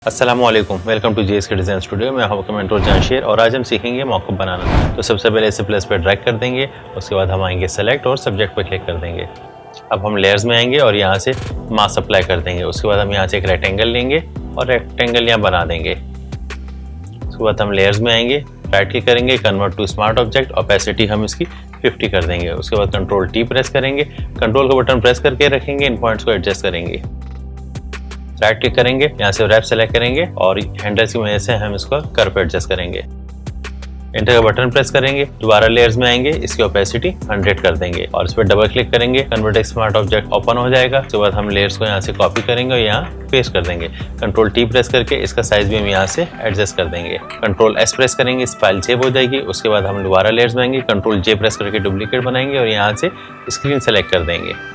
अस्सलामुअलैकुम, welcome to JSK design studio. मैं हूं आपका मेंटर जांशेर और आज हम सीखेंगे मॉकअप बनाना। तो सबसे पहले इसे प्लस पे ड्रैग कर देंगे, उसके बाद हम आएंगे सेलेक्ट और सब्जेक्ट पर क्लिक कर देंगे। अब हम लेयर्स में आएंगे और यहाँ से मास्क अप्लाई कर देंगे। उसके बाद हम यहाँ से एक रेक्टेंगल लेंगे और रेक्टेंगल यहाँ बना देंगे। उसके बाद हम लेयर्स में आएंगे, राइट क्लिक करेंगे, convert to smart object, opacity हम इसकी 50 कर देंगे। उसके बाद कंट्रोल T प्रेस करेंगे, कंट्रोल का बटन प्रेस करके रखेंगे, इन पॉइंट्स को एडजस्ट करेंगे। राइट क्लिक करेंगे, यहाँ से रैप सेलेक्ट करेंगे और हैंडल्स की वजह से हम इसको कर्व पे एडजस्ट करेंगे। एंटर का बटन प्रेस करेंगे, दोबारा लेयर्स में आएंगे, इसकी ओपेसिटी 100 कर देंगे और इस पर डबल क्लिक करेंगे, कन्वर्ट स्मार्ट ऑब्जेक्ट ओपन हो जाएगा। उसके बाद हम लेयर्स को यहाँ से कॉपी करेंगे और यहाँ पेस्ट कर देंगे। कंट्रोल T प्रेस करके इसका साइज भी हम यहाँ से एडजस्ट कर देंगे। कंट्रोल S प्रेस करेंगे, इस फाइल सेव हो जाएगी। उसके बाद हम दोबारा लेयर्स में आएंगे, कंट्रोल J प्रेस करके डुप्लीकेट बनाएंगे और यहाँ से स्क्रीन सेलेक्ट कर देंगे।